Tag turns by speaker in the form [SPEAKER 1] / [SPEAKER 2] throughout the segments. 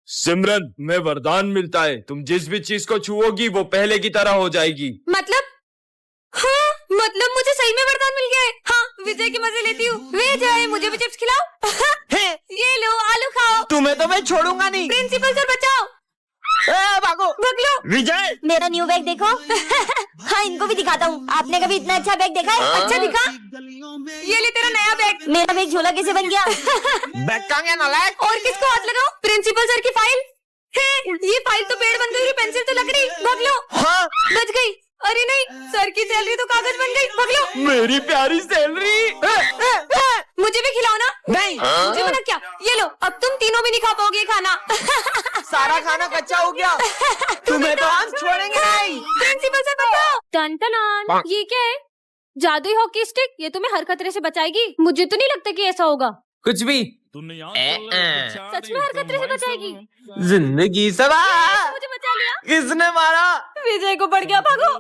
[SPEAKER 1] सिमरन, मैं वरदान मिलता है, तुम जिस भी चीज को छुओगी वो पहले की तरह हो जाएगी।
[SPEAKER 2] मतलब? हाँ, मतलब मुझे सही में वरदान मिल गया है। हाँ, विजय के मजे लेती हूँ। विजय, मुझे भी चिप्स खिलाओ। ये लो, आलू खाओ।
[SPEAKER 3] तुम्हें तो मैं छोड़ूंगा नहीं।
[SPEAKER 2] प्रिंसिपल सर बचाओ।
[SPEAKER 3] भागो।
[SPEAKER 2] भाग लो।
[SPEAKER 1] विजय,
[SPEAKER 4] मेरा न्यू बैग देखो। हाँ, इनको भी दिखाता हूँ। आपने कभी इतना अच्छा बैग देखा है?
[SPEAKER 2] अच्छा दिखा। ये ले तेरा नया बैग।
[SPEAKER 4] मेरा बैग झोला कैसे बन गया?
[SPEAKER 3] बैग कहाँ गया नालायक?
[SPEAKER 2] और किसको हाथ लगाओ? प्रिंसिपल सर की फाइल है। ये फाइल तो पेड़ बन गई, पेंसिल तो लकड़ी। भाग लो।
[SPEAKER 3] हाँ,
[SPEAKER 2] बच गई। अरे नहीं, सर की सैलरी तो कागज बन गई। भाग लो।
[SPEAKER 1] मेरी प्यारी सैलरी।
[SPEAKER 2] मुझे भी खिलाओ ना।
[SPEAKER 3] नहीं।
[SPEAKER 2] मुझे मना क्या? ये लो, अब तुम तीनों भी नहीं खा पाओगे ये खाना।
[SPEAKER 3] सारा खाना कच्चा हो गया। तुम्हें तो हम छोड़ेंगे नहीं।
[SPEAKER 2] प्रिंसिपल सर बचाओ। टन ये क्या है? जादुई हॉकी स्टिक। ये तुम्हें हर खतरे से बचाएगी। मुझे तो नहीं लगता कि ऐसा होगा।
[SPEAKER 3] कुछ भी।
[SPEAKER 2] सच में हर खतरे से बचाएगी।
[SPEAKER 3] जिंदगी सवार।
[SPEAKER 2] मुझे बचा लिया।
[SPEAKER 3] किसने मारा?
[SPEAKER 2] विजय को पड़ गया, भागो।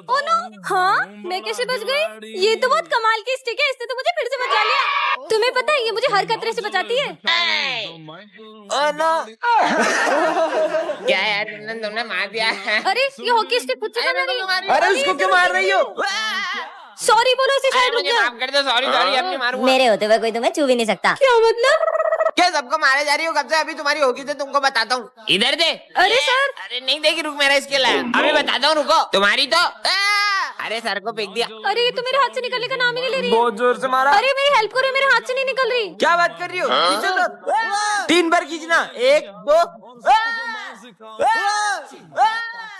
[SPEAKER 2] Oh no. हाँ, मैं कैसे बच गई? ये तो बहुत कमाल की स्टिक है, इसने तो मुझे फिर से बचा लिया। तुम्हें पता है ये मुझे हर खतरे से बचाती है।
[SPEAKER 3] Oh no.
[SPEAKER 5] क्या यार, तुमने मार दिया।
[SPEAKER 2] अरे ये हॉकी स्टिक खुद से बना रही है।
[SPEAKER 3] अरे उसको क्यों मार रही हो?
[SPEAKER 2] सॉरी बोलो इसे, शायद रुक
[SPEAKER 5] मुझे
[SPEAKER 2] जाए।
[SPEAKER 5] माफ कर दो, सॉरी सॉरी, अब नहीं मारूंगा।
[SPEAKER 4] मेरे होते हुए कोई तुम्हें छू भी नहीं सकता।
[SPEAKER 2] क्या मतलब?
[SPEAKER 5] क्या सबको मारे जा रही हो? कब से? अभी तुम्हारी होगी तो तुमको बताता हूँ। इधर दे।
[SPEAKER 2] अरे सर।
[SPEAKER 5] अरे नहीं देगी, रुक, मेरा इसके लाया। अभी बताता हूँ, रुको। तुम्हारी तो अरे सर को फेंक दिया।
[SPEAKER 2] अरे ये तो मेरे हाथ से निकलने का नाम ही नहीं ले रही है।
[SPEAKER 3] बहुत जोर से मारा।
[SPEAKER 2] अरे मेरी हेल्प करो, मेरे हाथ से नहीं निकल रही।
[SPEAKER 3] क्या बात कर रही हो? खींचो तो। 3 बार खींचना। 1 2।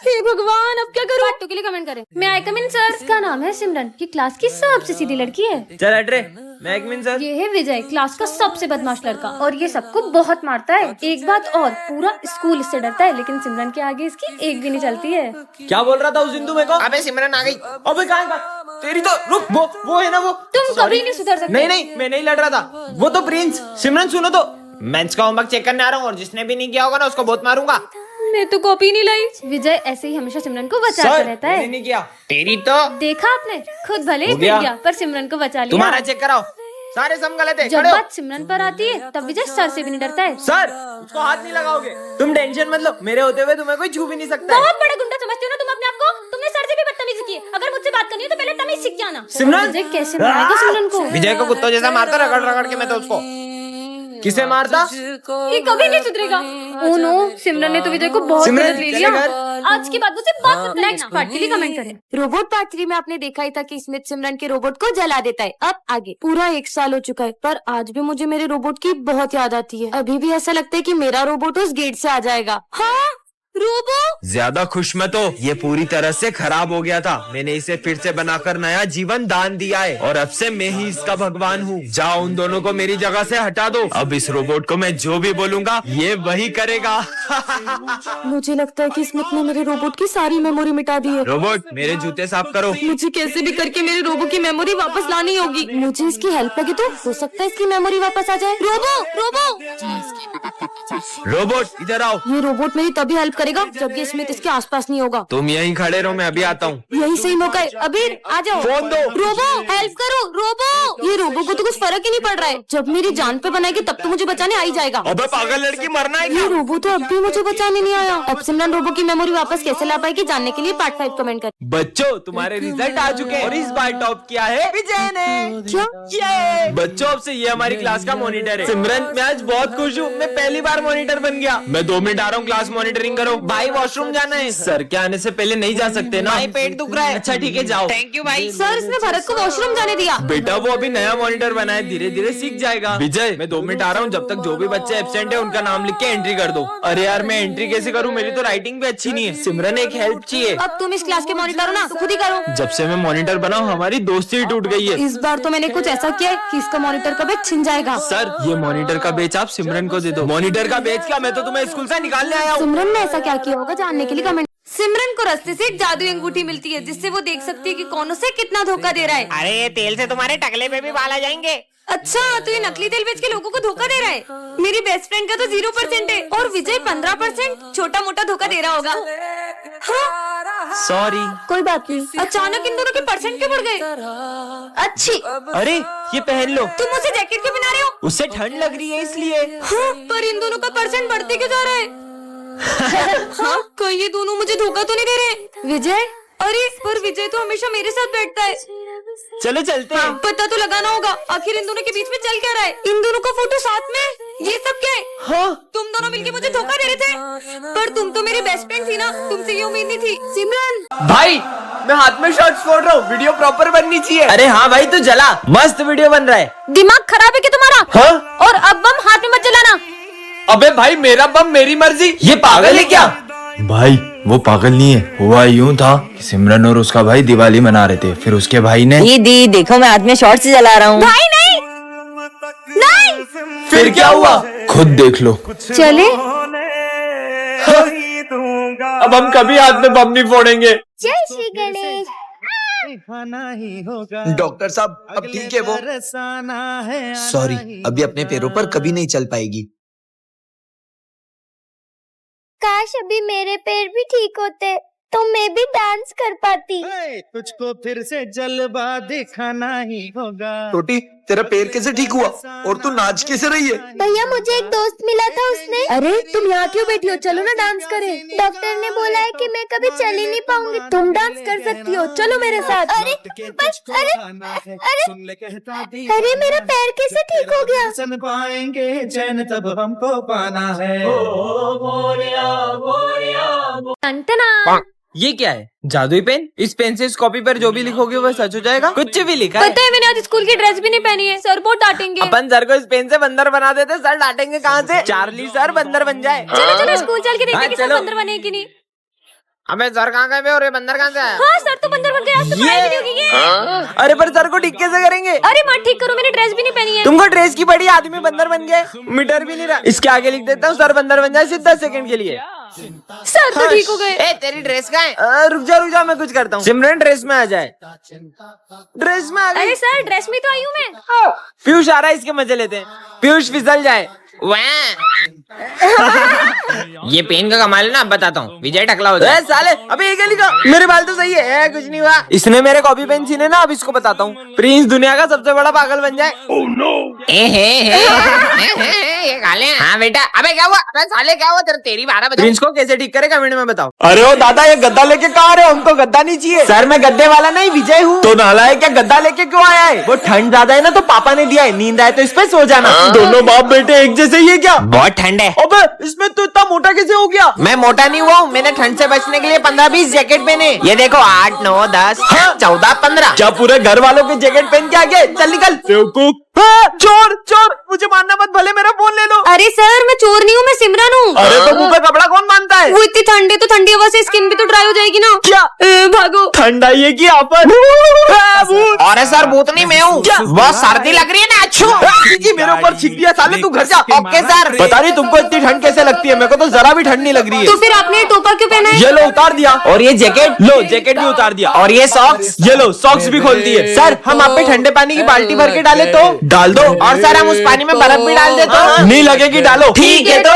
[SPEAKER 2] हे भगवान, अब क्या करूं? पार्ट 2 के लिए कमेंट करें। मैं आई कम इन सर। इसका नाम है सिमरन, की क्लास की सबसे सीधी लड़की है।
[SPEAKER 3] चल हट रे। मैं एक मिनट सर।
[SPEAKER 2] ये है विजय, क्लास का सबसे बदमाश लड़का, और ये सबको बहुत मारता है। एक बात और, पूरा स्कूल इससे डरता है, लेकिन सिमरन के आगे इसकी एक भी नहीं चलती है।
[SPEAKER 3] क्या बोल रहा था उस दिन तू मेरे को?
[SPEAKER 5] अबे सिमरन आ गई।
[SPEAKER 3] अबे कहाँ है? तेरी तो रुक। वो है ना वो।
[SPEAKER 2] तुम कभी नहीं सुधर सकते।
[SPEAKER 3] नहीं, मैं नहीं लड़ रहा था। वो तो प्रिंस। सिमरन सुनो तो। मैं इसका होमवर्क चेक करने आ रहा हूँ, और जिसने भी नहीं किया होगा ना उसको बहुत मारूंगा।
[SPEAKER 2] मैं तो कॉपी नहीं लाई। विजय ऐसे ही हमेशा सिमरन को बचाता रहता है।
[SPEAKER 3] मैंने नहीं किया।
[SPEAKER 5] तेरी तो
[SPEAKER 2] देखा आपने, खुद भले ही
[SPEAKER 3] हो
[SPEAKER 2] गिर
[SPEAKER 3] गया।
[SPEAKER 2] गया पर सिमरन को बचा लिया।
[SPEAKER 3] तुम्हारा चेक कराओ। सारे सम गलत है।
[SPEAKER 2] जब
[SPEAKER 3] खड़े हो।
[SPEAKER 2] बात सिमरन पर आती है तब विजय सर से भी नहीं डरता है।
[SPEAKER 3] सर, उसको हाथ नहीं लगाओगे। तुम टेंशन मत लो, मेरे होते हुए तुम्हें कोई छू भी नहीं सकता है।
[SPEAKER 2] बहुत बड़ा गुंडा समझते हो ना तुम अपने आप को? तुमने सर से भी बदतमीजी की है। अगर मुझसे बात करनी हो तो पहले तमीज सीख के आना।
[SPEAKER 3] सिमरन!
[SPEAKER 2] विजय कैसे मारेगा सिमरन को?
[SPEAKER 3] विजय को कुत्तों जैसा मारता, रगड़ रगड़ के मैं तो उसको। किसे मारता?
[SPEAKER 2] ये कभी नहीं सुधरेगा। ओह नो, सिमरन ने तो विजय को बहुत
[SPEAKER 3] सिमरन,
[SPEAKER 2] गलत ले लिया।
[SPEAKER 3] चले घर।
[SPEAKER 2] आज के बाद मुझसे बात मत करना। नेक्स्ट पार्ट के लिए कमेंट करें। रोबोट पार्ट 3 में आपने देखा ही था कि स्मिथ सिमरन के रोबोट को जला देता है। अब आगे पूरा 1 साल हो चुका है, पर आज भी मुझे मेरे रोबोट की बहुत याद आती है। अभी भी ऐसा लगता है कि मेरा रोबोट उस गेट से आ जाएगा। हाँ, रोबो।
[SPEAKER 1] ज्यादा खुश मत हो, ये पूरी तरह से खराब हो गया था। मैंने इसे फिर से बनाकर नया जीवन दान दिया है, और अब से मैं ही इसका भगवान हूँ। जाओ उन दोनों को मेरी जगह से हटा दो। अब इस रोबोट को मैं जो भी बोलूंगा ये वही करेगा।
[SPEAKER 2] मुझे लगता है कि स्मिथ ने मेरे रोबोट की सारी मेमोरी मिटा दी है।
[SPEAKER 1] रोबोट, मेरे जूते साफ करो।
[SPEAKER 2] मुझे कैसे भी करके मेरे रोबो की मेमोरी वापस लानी होगी। मुझे इसकी हेल्प लगे तो हो सकता है इसकी मेमोरी वापस आ जाए। रोबो,
[SPEAKER 1] रोबोट इधर आओ।
[SPEAKER 2] ये रोबोट मेरी तभी हेल्प करेगा जब ये स्मिथ इसके आसपास नहीं होगा।
[SPEAKER 1] तुम यहीं खड़े रहो, मैं अभी आता हूँ।
[SPEAKER 2] यही सही मौका है। अबीर आ जाओ।
[SPEAKER 1] फोन दो।
[SPEAKER 2] रोबो हेल्प करो। रोबो, ये रोबो को तो कुछ फर्क ही नहीं पड़ रहा है। जब मेरी जान पे बनाएगी तब तो मुझे बचाने आ ही जाएगा।
[SPEAKER 1] अबे पागल लड़की, मरना है
[SPEAKER 2] ये
[SPEAKER 1] क्या?
[SPEAKER 2] रोबो तो अब भी मुझे बचाने नहीं आया। अब सिमरन रोबो की मेमोरी वापस कैसे ला पाएगी जानने के लिए पार्ट 5 कमेंट कर।
[SPEAKER 1] बच्चों, तुम्हारे रिजल्ट आ चुके हैं, और इस बार टॉप किया है विजय ने।
[SPEAKER 2] क्या?
[SPEAKER 1] ये बच्चों, अब से ये हमारी क्लास का मॉनिटर है। सिमरन, मैं आज बहुत खुश हूँ, मैं पहली बार मॉनिटर बन गया। मैं 2 मिनट आ रहा हूँ, क्लास मॉनिटरिंग करो।
[SPEAKER 3] भाई वॉशरूम जाना है।
[SPEAKER 1] सर के आने से पहले नहीं जा सकते ना?
[SPEAKER 3] भाई पेट दुख रहा है।
[SPEAKER 1] अच्छा ठीक है, जाओ।
[SPEAKER 5] थैंक यू भाई।
[SPEAKER 2] सर, इसने भरत को वॉशरूम जाने दिया।
[SPEAKER 1] बेटा, वो अभी नया मॉनिटर बना है, धीरे धीरे सीख जाएगा। विजय, मैं 2 मिनट आ रहा हूँ, जब तक जो भी बच्चे एब्सेंट है उनका नाम लिख के एंट्री कर दो। अरे यार, मैं एंट्री कैसे करूँ? मेरी तो राइटिंग भी अच्छी नहीं है। सिमरन, एक हेल्प चाहिए।
[SPEAKER 2] अब तुम इस क्लास के मॉनिटर हो ना, तो खुद ही करो।
[SPEAKER 1] जब से मैं मॉनिटर बना हूँ, हमारी दोस्ती ही टूट गई है।
[SPEAKER 2] इस बार तो मैंने कुछ ऐसा किया है कि इसका मॉनिटर का बैच छिन जाएगा।
[SPEAKER 1] सर, ये मॉनिटर का बेच आप सिमरन को दे दो। मॉनिटर का बेच क्या? मैं तो तुम्हें स्कूल से निकालने आया हूँ।
[SPEAKER 2] सिमरन ने ऐसा क्या किया होगा जानने के लिए कमेंट। सिमरन को रास्ते से एक जादुई अंगूठी मिलती है जिससे वो देख सकती है कि कौन उसे कितना धोखा दे रहा है।
[SPEAKER 5] अरे ये तेल से तुम्हारे टकले पे भी बाल आ जाएंगे।
[SPEAKER 2] अच्छा, तो ये नकली तेल बेच के लोगों को धोखा दे रहा है। मेरी बेस्ट फ्रेंड का तो 0% है और विजय 15%। छोटा मोटा धोखा दे रहा होगा। हाँ?
[SPEAKER 3] सॉरी।
[SPEAKER 2] कोई बात नहीं। अचानक इन दोनों के परसेंट क्यों बढ़ गए? अच्छी।
[SPEAKER 3] अरे ये पहन लो।
[SPEAKER 2] तुम उसे जैकेट क्यों पहना रहे हो?
[SPEAKER 3] उससे ठंड लग रही है इसलिए।
[SPEAKER 2] हाँ, पर इन दोनों का परसेंट बढ़ते क्यों जा रहा है? हाँ, कहीं ये दोनों मुझे धोखा तो नहीं दे रहे? विजय, अरे पर विजय तो हमेशा मेरे साथ बैठता है।
[SPEAKER 3] चलो चलते हैं।
[SPEAKER 2] पता तो लगाना होगा आखिर इन दोनों के बीच में चल क्या रहा है। इन दोनों का फोटो साथ में, ये सब क्या है?
[SPEAKER 3] हाँ,
[SPEAKER 2] तुम दोनों मिलके मुझे धोखा दे रहे थे, पर तुम तो मेरी बेस्ट फ्रेंड थी ना, तुमसे ये उम्मीद नहीं थी। सिमरन
[SPEAKER 3] भाई मैं हाथ में शॉट्स फोड़ रहा हूँ, वीडियो प्रॉपर बननी चाहिए। अरे हाँ भाई, तू जला, मस्त वीडियो बन रहा है।
[SPEAKER 2] दिमाग खराब है क्या तुम्हारा?
[SPEAKER 3] हाँ?
[SPEAKER 2] और अब बम हाथ में मत जलाना।
[SPEAKER 3] अबे भाई मेरा बम मेरी मर्जी, ये पागल है क्या?
[SPEAKER 1] भाई वो पागल नहीं है, हुआ यूं था कि सिमरन और उसका भाई दिवाली मना रहे थे, फिर उसके भाई ने
[SPEAKER 4] दीदी देखो मैं हाथ में शॉर्ट्स जला रहा हूँ।
[SPEAKER 2] भाई नहीं, नहीं।
[SPEAKER 3] फिर क्या हुआ?
[SPEAKER 1] खुद देख लो।
[SPEAKER 2] चले
[SPEAKER 3] अब हम कभी हाथ में बम नहीं फोड़ेंगे।
[SPEAKER 4] जय श्री गणेश।
[SPEAKER 6] डॉक्टर साहब अब ठीक है वो? सॉरी, अभी अपने पैरों पर कभी नहीं चल पाएगी।
[SPEAKER 4] काश अभी मेरे पैर भी ठीक होते तो मैं भी डांस कर पाती।
[SPEAKER 7] तुझको फिर से जलवा दिखाना ही होगा।
[SPEAKER 6] रोटी, तेरा पैर कैसे ठीक हुआ और तू नाच कैसे रही है?
[SPEAKER 4] भैया मुझे एक दोस्त मिला था, उसने।
[SPEAKER 2] अरे तुम यहाँ क्यों बैठी हो? चलो ना डांस करें।
[SPEAKER 4] डॉक्टर ने बोला है कि मैं कभी चल ही नहीं पाऊंगी।
[SPEAKER 2] तुम डांस कर सकती हो, चलो मेरे साथ।
[SPEAKER 4] अरे अरे मेरा पैर कैसे ठीक हो गया?
[SPEAKER 7] सुन पाएंगे चैन तब हमको पाना है।
[SPEAKER 2] टंटना।
[SPEAKER 3] ये क्या है? जादुई पेन? इस पेन से इस कॉपी पर जो भी लिखोगे वह सच हो जाएगा? कुछ भी लिखा है?
[SPEAKER 2] पता है, मैंने आज स्कूल की ड्रेस भी नहीं पहनी है। सर बहुत डांटेंगे।
[SPEAKER 3] अपन सर को इस पेन से बंदर बना देते, सर डांटेंगे कहाँ से? चार्ली सर बंदर बन जाए।
[SPEAKER 2] चलो चलो स्कूल चल के देखते
[SPEAKER 3] हाँ,
[SPEAKER 2] हैं कि सर
[SPEAKER 3] चलो।
[SPEAKER 2] बंदर बने कि नहीं।
[SPEAKER 5] अबे सर कहाँ गए बे और ये बंदर कहाँ से आया?
[SPEAKER 2] हाँ, सर तो बंदर बन गए। आज तो पढ़ाई भी नहीं होगी ये।
[SPEAKER 3] अरे पर सर को ठीक कैसे करेंगे?
[SPEAKER 2] अरे मत ठीक करो, मैंने ड्रेस भी नहीं पहनी है।
[SPEAKER 3] तुमको ड्रेस की पड़ी, आदमी बंदर बन गए, मीटर भी नहीं रहा। इसके आगे लिख देता हूँ, सर बंदर बन जाए सिर्फ 10 सेकंड के लिए।
[SPEAKER 2] सर तो ठीक हो गए।
[SPEAKER 5] ए तेरी ड्रेस कहाँ है?
[SPEAKER 3] रुक जा मैं कुछ करता हूँ। सिमरन ड्रेस में आ जाए। ड्रेस में आ गई।
[SPEAKER 2] अरे सर ड्रेस में तो आई हूँ मैं।
[SPEAKER 3] पीयूष आ रहा है, इसके मजे लेते हैं। पीयूष फिसल जाए।
[SPEAKER 5] ये पेन का कमाल है ना, अब बताता हूँ। विजय टकला हो जाए।
[SPEAKER 3] साले अबे ये क्या लिखा? मेरे बाल तो सही है, कुछ नहीं हुआ। इसने मेरे कॉपी पेन छीने ना, अब इसको बताता हूँ। प्रिंस दुनिया का सबसे बड़ा पागल बन जाए।
[SPEAKER 5] ये काले हैं। हाँ बेटा। अबे क्या हुआ? अबे साले क्या हुआ? तेरी 12 बजे।
[SPEAKER 3] प्रिंस को कैसे ठीक करे कमेंट में बताओ। अरे ओ दादा, ये गद्दा लेके कहाँ आ रहे हो? हमको गद्दा नहीं चाहिए। सर मैं गद्दे वाला नहीं, विजय हूँ। तो नाला है क्या? गद्दा लेके क्यों आया है? वो ठंड ज्यादा है ना, तो पापा ने दिया है। नींद आए तो इस पे सो जाना। दोनों बाप बेटे एक जैसे, ये क्या?
[SPEAKER 5] बहुत ठंड है।
[SPEAKER 3] अबे इसमें तो इतना मोटा कैसे हो गया?
[SPEAKER 5] मैं मोटा नहीं हुआ हूँ, मैंने ठंड से बचने के लिए 15-20 जैकेट पहने। ये देखो 8, 9, 10, 14, 15।
[SPEAKER 3] क्या पूरे घर वालों के जैकेट पहन के आ गए? चल निकल बेवकूफ। चोर चोर, मुझे मारना मत, भले मेरा फोन ले लो।
[SPEAKER 2] अरे सर मैं चोर नहीं हूँ, मैं सिमरन हूँ।
[SPEAKER 3] अरे तो मुंह पे कपड़ा कौन बांधता है?
[SPEAKER 2] वो इतनी ठंडी तो ठंडी हवा से स्किन भी तो ड्राई हो जाएगी ना।
[SPEAKER 3] क्या?
[SPEAKER 2] भागो।
[SPEAKER 3] ठंड आई है कि यहाँ पर?
[SPEAKER 5] अरे सर भूत नहीं मैं हूँ। बहुत सर्दी लग रही है ना। अच्छू
[SPEAKER 3] मेरे ऊपर छिप दिया साले, तू घर जा।
[SPEAKER 5] Okay sir.
[SPEAKER 3] पता नहीं तुमको इतनी ठंड कैसे लगती है, मेरे को तो जरा भी ठंड नहीं लग रही
[SPEAKER 2] तो
[SPEAKER 3] है।
[SPEAKER 2] फिर आपने ये टोपा क्यों पहना है?
[SPEAKER 3] ये लो उतार दिया। और ये जैकेट लो, जैकेट भी उतार दिया। और ये सॉक्स, ये लो सॉक्स भी खोल दिए। सर हम आप पे ठंडे पानी की बाल्टी भर के डाले तो डाल दो।
[SPEAKER 5] और सर हम उस पानी में बर्फ भी डाल देते हो।
[SPEAKER 3] नहीं लगेगी, डालो।
[SPEAKER 5] ठीक है तो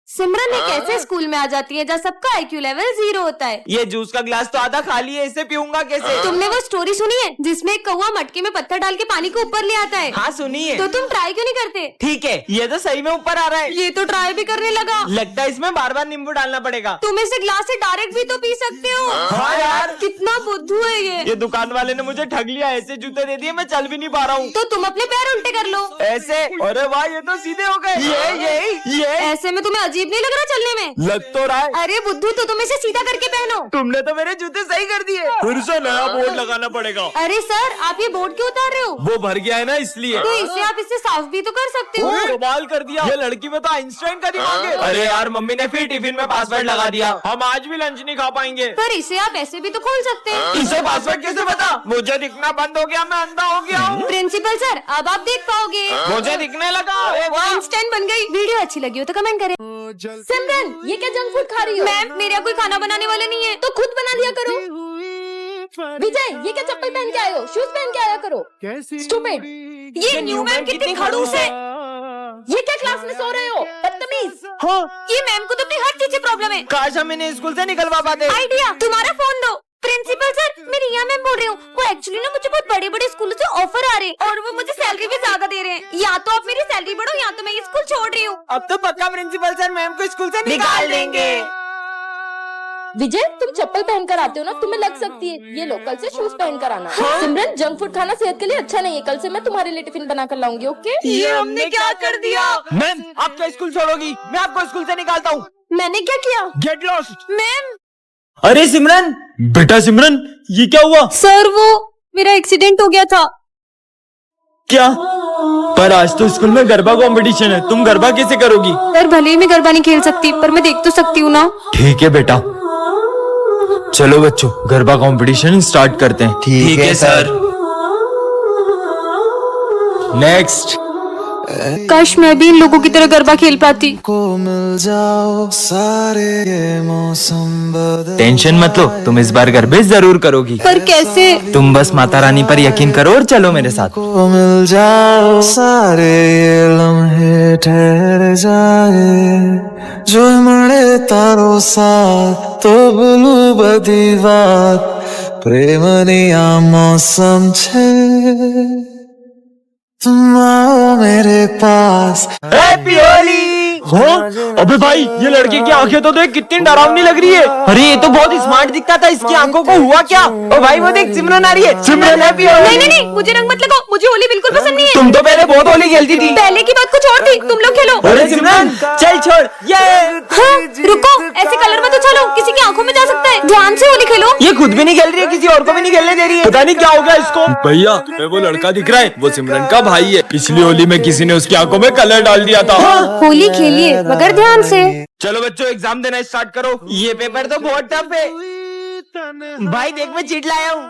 [SPEAKER 2] सिमरन एक ऐसे स्कूल में आ जाती है जहाँ सबका IQ लेवल 0 होता है।
[SPEAKER 3] ये जूस का गिलास तो आधा खाली है, इसे पीऊंगा कैसे?
[SPEAKER 2] तुमने वो स्टोरी सुनी है जिसमें एक कौवा मटके में पत्थर डाल के पानी को ऊपर ले आता है?
[SPEAKER 3] हाँ सुनिए।
[SPEAKER 2] तो तुम ट्राई क्यों नहीं करते?
[SPEAKER 3] ठीक है, ये तो सही में ऊपर आ रहा है।
[SPEAKER 2] ये तो ट्राई भी करने लगा।
[SPEAKER 3] लगता है इसमें बार बार नींबू डालना पड़ेगा।
[SPEAKER 2] तुम इसे ग्लास से डायरेक्ट भी तो पी सकते हो।
[SPEAKER 3] हाँ यार,
[SPEAKER 2] कितना बुद्धू है
[SPEAKER 3] ये दुकान वाले ने मुझे ठग लिया। ऐसे जूते दे दिए, मैं चल भी नहीं पा रहा हूँ।
[SPEAKER 2] तो तुम अपने पैर उल्टे कर लो।
[SPEAKER 3] ऐसे? अरे वाह, ये तो सीधे हो गए। ये
[SPEAKER 2] ऐसे में तुम्हें अजीब नहीं लग रहा चलने में?
[SPEAKER 3] लग तो रहा है।
[SPEAKER 2] अरे बुद्धू, तो तुम इसे सीधा करके पहनो।
[SPEAKER 3] तुमने तो मेरे जूते सही कर दिए। फिर से नया बोर्ड लगाना पड़ेगा।
[SPEAKER 2] अरे सर आप ये बोर्ड क्यों उतार रहे हो?
[SPEAKER 3] वो भर गया है ना, इसलिए।
[SPEAKER 2] तो इसे आप इससे साफ भी तो कर सकते हो।
[SPEAKER 3] कमाल कर दिया, ये लड़की में तो आइंस्टाइन का दिमाग है। अरे यार, मम्मी ने फिर टिफिन में पासवर्ड लगा दिया, हम आज भी लंच नहीं खा पाएंगे।
[SPEAKER 2] पर इसे आप ऐसे भी तो खोल सकते हैं।
[SPEAKER 3] इसे पासवर्ड कैसे पता? मुझे दिखना बंद हो गया, मैं अंधा हो गया हूँ।
[SPEAKER 2] प्रिंसिपल सर अब आप देख पाओगे।
[SPEAKER 3] मुझे दिखने लगा।
[SPEAKER 2] आइंस्टाइन बन गई। वीडियो अच्छी लगी हो तो कमेंट करें। सिमरन ये क्या जंक फूड खा रही हो? मैम मेरा कोई खाना बनाने वाला नहीं है, तो खुद बना दिया करो।
[SPEAKER 8] विजय, ये क्या चप्पल पहन के आए हो? शूज पहन के आया करो। Stupid.
[SPEAKER 2] ये न्यू मैम कितनी खड़ूस है।
[SPEAKER 8] ये क्या क्लास में सो रहे हो? बदतमीज।
[SPEAKER 3] हाँ,
[SPEAKER 2] ये मैम को तो अपनी हर चीज से प्रॉब्लम है।
[SPEAKER 3] काश हम इन्हें स्कूल से निकलवा पाते।
[SPEAKER 2] आइडिया, तुम्हारा फोन दो। प्रिंसिपल सर, मैं रिया मैम बोल रही हूँ। वो एक्चुअली ना मुझे बहुत बड़े बड़े स्कूलों से ऑफर आ रहे हैं और वो मुझे सैलरी भी ज्यादा दे रहे हैं। या तो आप मेरी सैलरी बढ़ो या तो मैं ये स्कूल छोड़ रही हूँ।
[SPEAKER 3] अब तो पक्का प्रिंसिपल सर मैम को स्कूल से निकाल देंगे।
[SPEAKER 8] विजय, तुम चप्पल पहनकर आते हो ना, तुम्हें लग सकती है। ये लोकल से शूज पहनकर आना। सिमरन, जंक फूड खाना सेहत के लिए अच्छा नहीं है। कल से मैं तुम्हारे लिए टिफिन बनाकर लाऊंगी, ओके?
[SPEAKER 3] ये हमने क्या कर दिया? मैम, आप क्या स्कूल छोड़ोगी? मैं आपको स्कूल से निकालता हूँ।
[SPEAKER 2] मैंने क्या किया?
[SPEAKER 3] Get lost.
[SPEAKER 2] मैम।
[SPEAKER 3] अरे सिमरन, बेटा सिमरन, ये क्या हुआ?
[SPEAKER 2] सर, वो मेरा एक्सीडेंट हो गया था।
[SPEAKER 3] क्या? पर आज तो स्कूल में गरबा कंपटीशन है, तुम गरबा कैसे करोगी?
[SPEAKER 2] सर, भले ही मैं गरबा नहीं खेल सकती पर मैं देख तो सकती हूँ ना।
[SPEAKER 1] ठीक है बेटा, चलो बच्चों गरबा कंपटीशन स्टार्ट करते हैं।
[SPEAKER 6] ठीक है सर।
[SPEAKER 1] नेक्स्ट।
[SPEAKER 2] काश मैं भी इन लोगों की तरह गरबा खेल पाती।
[SPEAKER 1] टेंशन मत लो, तुम इस बार गरबे जरूर करोगी।
[SPEAKER 2] पर कैसे?
[SPEAKER 1] तुम बस माता रानी पर यकीन करो और चलो मेरे साथ।
[SPEAKER 9] मिल जाओ सारे ये लम्हे ठहर जाए जो मळे तारो साथ तो बोलू बधी बात प्रेमनी आ मौसम छे तुम आओ मेरे पास।
[SPEAKER 3] हैप्पी होली। हाँ? अबे भाई, ये लड़के की आंखें तो देख कितनी डरावनी लग रही है। अरे ये तो बहुत स्मार्ट दिखता था, इसकी आंखों को हुआ क्या? ओ भाई वो देख, सिमरन आ रही है। सिमरन, हैप्पी होली।
[SPEAKER 2] नहीं नहीं नहीं, मुझे रंग मत लगाओ, मुझे होली बिल्कुल पसंद नहीं है।
[SPEAKER 3] तुम तो पहले बहुत होली खेलती थी।
[SPEAKER 2] पहले की बात कुछ और थी, तुम लोग खेलो।
[SPEAKER 3] अरे सिमरन, चल छोड़ ये।
[SPEAKER 2] हाँ, रुको, ऐसे कलर मत उछालो, किसी की आंखों में जा सकता है। ध्यान से होली खेलो।
[SPEAKER 3] ये खुद भी नहीं खेल रही है, किसी और को भी नहीं खेलने दे रही है। पता नहीं क्या हो गया इसको। भैया, तुम्हें वो लड़का दिख रहा है? वो सिमरन का भाई है। पिछली होली में किसी ने उसकी आंखों में कलर डाल दिया था।
[SPEAKER 2] होली खेलिए मगर ध्यान से।
[SPEAKER 3] चलो बच्चों, एग्जाम देना स्टार्ट करो। ये पेपर तो बहुत टफ है। भाई देख, मैं चीट लाया हूँ।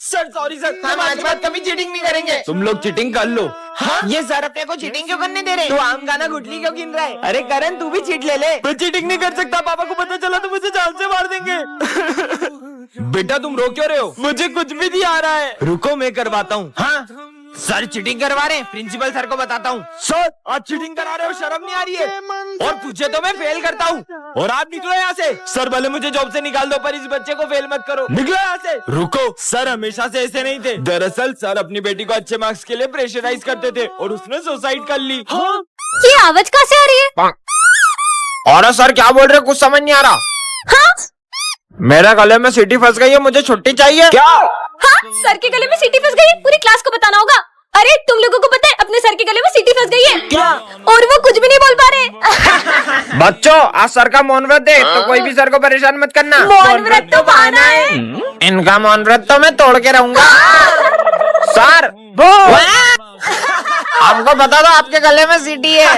[SPEAKER 3] सर सॉरी सर, हम आज बाद कभी चीटिंग नहीं करेंगे। तुम लोग चीटिंग कर लो। हाँ? ये सर अपने को चीटिंग क्यों करने दे रहे? तो आम गाना गुटली क्यों गिन रहा है? अरे करण, तू भी चीट ले ले। मैं चीटिंग नहीं कर सकता, पापा को पता चला तो मुझे जान से मार देंगे। बेटा तुम रो क्यों रहे हो? मुझे कुछ भी नहीं आ रहा है। रुको मैं करवाता हूँ। हाँ सर, चीटिंग करवा रहे हैं, प्रिंसिपल सर को बताता हूँ। सर आज चीटिंग करा रहे हो, शर्म नहीं आ रही है? और पूछे तो मैं फेल करता हूँ और आप निकलो यहाँ से। सर भले मुझे जॉब से निकाल दो पर इस बच्चे को फेल मत करो। निकलो यहाँ से। रुको, सर हमेशा से ऐसे नहीं थे। दरअसल सर अपनी बेटी को अच्छे मार्क्स के लिए प्रेशराइज करते थे और उसने सुसाइड कर ली। हाँ?
[SPEAKER 2] ये आवाज कहाँ से आ रही है?
[SPEAKER 3] और सर क्या बोल रहे हो? कुछ समझ नहीं आ रहा।
[SPEAKER 2] हाँ?
[SPEAKER 3] मेरा गले में सीटी फंस गई है, मुझे छुट्टी चाहिए। क्या?
[SPEAKER 2] हाँ, सर के गले में सीटी फंस गई है, पूरी क्लास को बताना होगा। अरे तुम लोगों को पता है अपने सर के गले में सीटी फंस गई है।
[SPEAKER 3] क्या?
[SPEAKER 2] और वो कुछ भी नहीं बोल पा रहे।
[SPEAKER 3] बच्चों आज सर का मौन व्रत है, तो कोई भी सर को परेशान मत करना।
[SPEAKER 2] मौन व्रत तो बहाना है।
[SPEAKER 3] इनका मौन व्रत तो मैं तोड़ के रहूंगा। सर आपको बता दो आपके गले में सीटी है।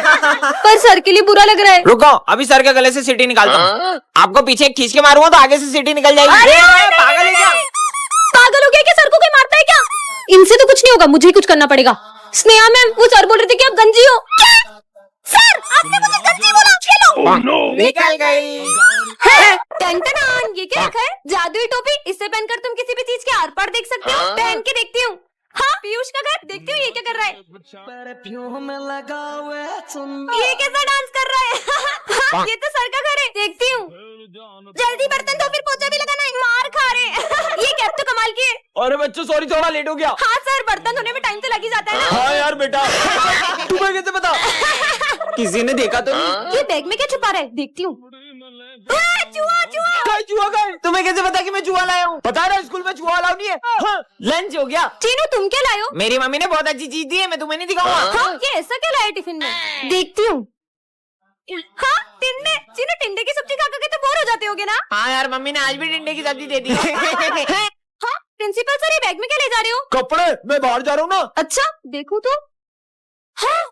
[SPEAKER 2] पर सर के लिए बुरा लग रहा है।
[SPEAKER 3] रुको, अभी सर के गले से सीटी निकालता हूँ। आपको पीछे खींच के मारूंगा तो आगे से सीटी निकल जाएगी।
[SPEAKER 2] अरे
[SPEAKER 3] पागल है क्या?
[SPEAKER 2] पागल हो गया क्या? सर को कोई मारता है क्या? इनसे तो कुछ नहीं होगा, मुझे ही कुछ करना पड़ेगा। स्नेहा मैम, वो सर बोल रहे थे कि आप गंजी हो। सर आपने मुझे गंजी बोला। चलो
[SPEAKER 3] निकल गई।
[SPEAKER 2] टन-टन-आन, ये क्या रखा है? जादुई टोपी, इससे पहनकर तुम किसी भी चीज के आर पार देख सकते हो। पहन के देखती हूँ। हाँ, पीयूष का घर, देखती हूँ ये क्या कर रहा है। ये कैसा डांस कर रहा है? हाँ, ये तो सर का घर है, देखती हूँ। जल्दी बर्तन धो, फिर पोछा भी लगाना है। मार खा रहे। ये कैप तो कमाल की है।
[SPEAKER 3] अरे बच्चों सॉरी, थोड़ा लेट हो गया।
[SPEAKER 2] हाँ सर, बर्तन धोने में टाइम तो लग ही जाता है ना।
[SPEAKER 3] हाँ यार बेटा, तुम्हें कैसे पता? किसी ने देखा तो नहीं?
[SPEAKER 2] ये बैग में क्या छुपा रहा है? देखती हूँ। चूहा चूहा।
[SPEAKER 3] काय चूहा का है? तुम्हें कैसे पता कि मैं चूहा लाया हूँ? पता है स्कूल में चूहा अलाउ नहीं है। हाँ, लंच हो गया।
[SPEAKER 2] चीनू तुम क्या लाए हो?
[SPEAKER 3] मेरी मम्मी ने बहुत अच्छी चीज दी है, मैं तुम्हें नहीं दिखाऊंगा।
[SPEAKER 2] हाँ, ये ऐसा क्या लाया टिफिन में? देखती हूँ। हाँ, टिंडे। चीनू टिंडे की सब्जी खा के तो बोर हो जाते होगे ना?
[SPEAKER 3] हाँ यार, मम्मी ने आज भी टिंडे की सब्जी दे दी।
[SPEAKER 2] हाँ, प्रिंसिपल सर, ये बैग में क्या ले जा रहे हो?
[SPEAKER 3] कपड़े, मैं बाहर जा रहा हूँ ना।
[SPEAKER 2] अच्छा, देखो तो। हाँ,